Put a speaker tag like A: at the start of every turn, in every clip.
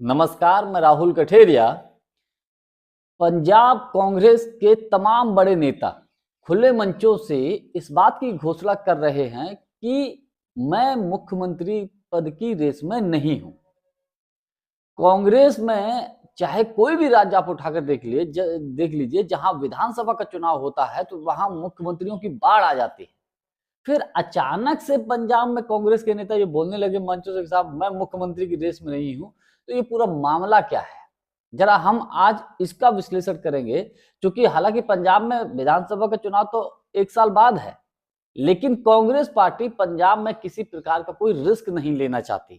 A: नमस्कार, मैं राहुल कठेरिया। पंजाब कांग्रेस के तमाम बड़े नेता खुले मंचों से इस बात की घोषणा कर रहे हैं कि मैं मुख्यमंत्री पद की रेस में नहीं हूं। कांग्रेस में चाहे कोई भी राज्य आप उठाकर देख लीजिए, जहां विधानसभा का चुनाव होता है तो वहां मुख्यमंत्रियों की बाढ़ आ जाती है। फिर अचानक से पंजाब में कांग्रेस के नेता ये बोलने लगे मंचों से कि साहब मैं मुख्यमंत्री की रेस में नहीं हूं। तो ये पूरा मामला क्या है, जरा हम आज इसका विश्लेषण करेंगे। क्योंकि हालांकि पंजाब में विधानसभा का चुनाव तो 1 साल बाद है, लेकिन कांग्रेस पार्टी पंजाब में किसी प्रकार का कोई रिस्क नहीं लेना चाहती।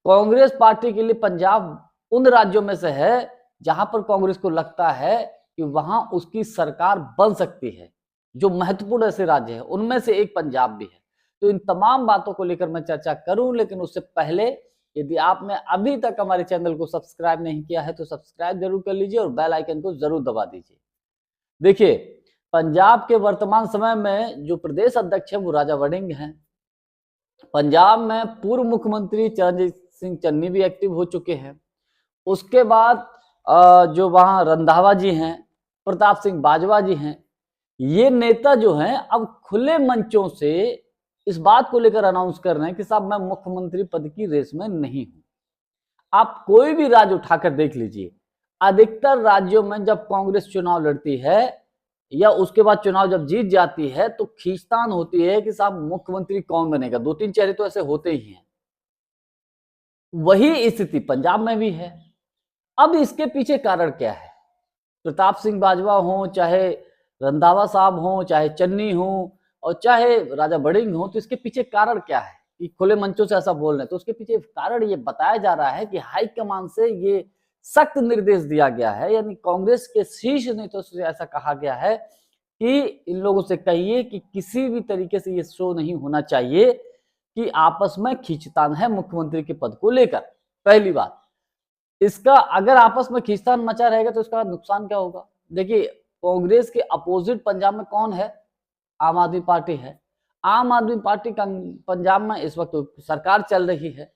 A: कांग्रेस पार्टी के लिए पंजाब उन राज्यों में से है जहां पर कांग्रेस को लगता है कि वहां उसकी सरकार बन सकती है। जो महत्वपूर्ण ऐसे राज्य हैं उनमें से एक पंजाब भी है। तो इन तमाम बातों को लेकर मैं चर्चा करूं, लेकिन उससे पहले यदि आपने अभी तक हमारे चैनल को सब्सक्राइब नहीं किया है तो सब्सक्राइब जरूर कर लीजिए और बेल आइकन को जरूर दबा दीजिए। देखिए, पंजाब के वर्तमान समय में जो प्रदेश अध्यक्ष है वो राजा वड़िंग हैं। पंजाब में पूर्व मुख्यमंत्री चरणजीत सिंह चन्नी भी एक्टिव हो चुके हैं। उसके बाद जो वहां रंधावा जी हैं, प्रताप सिंह बाजवा जी हैं, ये नेता जो हैं अब खुले मंचों से इस बात को लेकर अनाउंस कर रहे हैं कि साहब मैं मुख्यमंत्री पद की रेस में नहीं हूं। आप कोई भी राज्य उठाकर देख लीजिए, अधिकतर राज्यों में जब कांग्रेस चुनाव लड़ती है या उसके बाद चुनाव जब जीत जाती है तो खींचतान होती है कि साहब मुख्यमंत्री कौन बनेगा। 2-3 चेहरे तो ऐसे होते ही हैं। वही स्थिति पंजाब में भी है। अब इसके पीछे कारण क्या है? प्रताप सिंह बाजवा हो, चाहे रंधावा साहब हो, चाहे चन्नी हो और चाहे राजा वड़िंग हो, तो इसके पीछे कारण क्या है कि खुले मंचों से ऐसा बोल रहे हैं? तो उसके पीछे कारण ये बताया जा रहा है कि हाईकमान से ये सख्त निर्देश दिया गया है, यानी कांग्रेस के शीर्ष नेताओं से ऐसा कहा गया है कि इन लोगों से कहिए कि किसी भी तरीके से ये शो नहीं होना चाहिए कि आपस में खींचतान है मुख्यमंत्री के पद को लेकर। पहली बात, इसका अगर आपस में खींचतान मचा रहेगा तो इसका नुकसान क्या होगा? देखिए, कांग्रेस के अपोजिट पंजाब में कौन है? आम आदमी पार्टी है। आम आदमी पार्टी का पंजाब में इस वक्त सरकार चल रही है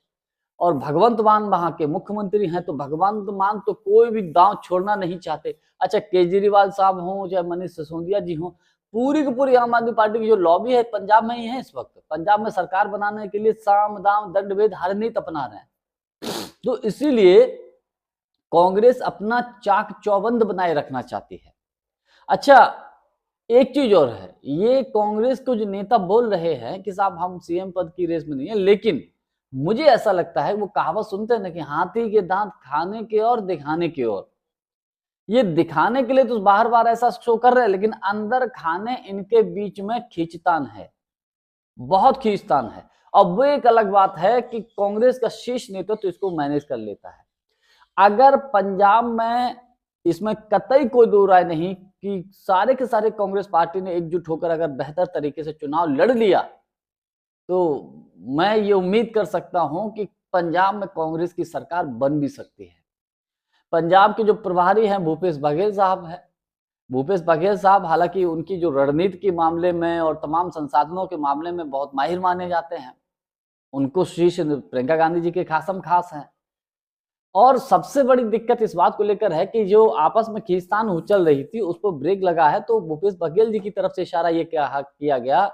A: और भगवंत मान वहां के मुख्यमंत्री हैं। तो भगवंत मान तो कोई भी दांव छोड़ना नहीं चाहते। अच्छा, केजरीवाल साहब हो चाहे मनीष सिसोदिया जी हो, पूरी की पूरी आम आदमी पार्टी की जो लॉबी है पंजाब में ही है। इस वक्त पंजाब में सरकार बनाने के लिए साम दाम दंड भेद हर नीति अपना रहे हैं। तो इसीलिए कांग्रेस अपना चाक चौबंद बनाए रखना चाहती है। अच्छा, एक चीज और है, ये कांग्रेस को जो नेता बोल रहे हैं कि साहब हम सीएम पद की रेस में नहीं है, लेकिन मुझे ऐसा लगता है वो कहावत सुनते हैं ना कि हाथी के दांत खाने के और दिखाने के और। ये दिखाने के लिए तो बार बार ऐसा शो कर रहे हैं, लेकिन अंदर खाने इनके बीच में खींचतान है, बहुत खींचतान है। अब वो एक अलग बात है कि कांग्रेस का शीर्ष नेता तो इसको मैनेज कर लेता है। अगर पंजाब में इसमें कतई कोई दो राय नहीं कि सारे के सारे कांग्रेस पार्टी ने एकजुट होकर अगर बेहतर तरीके से चुनाव लड़ लिया तो मैं ये उम्मीद कर सकता हूं कि पंजाब में कांग्रेस की सरकार बन भी सकती है। पंजाब के जो प्रभारी हैं भूपेश बघेल साहब हैं। भूपेश बघेल साहब हालांकि उनकी जो रणनीति के मामले में और तमाम संसाधनों के मामले में बहुत माहिर माने जाते हैं। उनको शीर्ष प्रियंका गांधी जी के खासम खास हैं। और सबसे बड़ी दिक्कत इस बात को लेकर है कि जो आपस में खींचतान उछल रही थी उस पर ब्रेक लगा है। तो भूपेश बघेल जी की तरफ से इशारा ये किया गया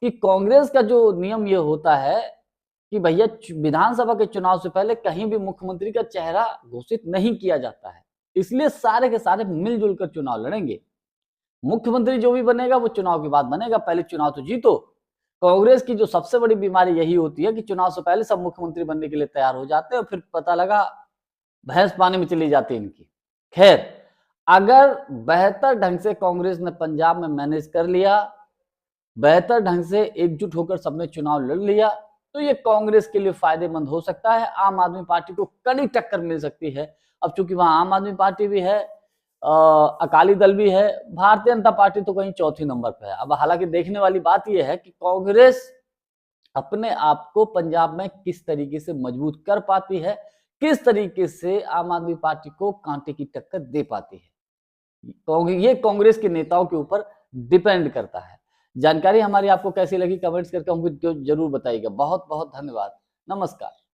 A: कि कांग्रेस का जो नियम ये होता है कि भैया विधानसभा के चुनाव से पहले कहीं भी मुख्यमंत्री का चेहरा घोषित नहीं किया जाता है, इसलिए सारे के सारे मिलजुल कर चुनाव लड़ेंगे। मुख्यमंत्री जो भी बनेगा वो चुनाव के बाद बनेगा, पहले चुनाव तो जीतो। कांग्रेस की जो सबसे बड़ी बीमारी यही होती है कि चुनाव से पहले सब मुख्यमंत्री बनने के लिए तैयार हो जाते हैं और फिर पता लगा भैंस पानी में चली जाती है इनकी। खैर, अगर बेहतर ढंग से कांग्रेस ने पंजाब में मैनेज कर लिया, बेहतर ढंग से एकजुट होकर सबने चुनाव लड़ लिया, तो ये कांग्रेस के लिए फायदेमंद हो सकता है। आम आदमी पार्टी को कड़ी टक्कर मिल सकती है। अब चूंकि वहां आम आदमी पार्टी भी है, अकाली दल भी है, भारतीय जनता पार्टी तो कहीं चौथी नंबर पे है। अब हालांकि देखने वाली बात यह है कि कांग्रेस अपने आप को पंजाब में किस तरीके से मजबूत कर पाती है, किस तरीके से आम आदमी पार्टी को कांटे की टक्कर दे पाती है। ये कांग्रेस के नेताओं के ऊपर डिपेंड करता है। जानकारी हमारी आपको कैसी लगी कमेंट्स करके हमको जरूर बताइएगा। बहुत बहुत धन्यवाद। नमस्कार।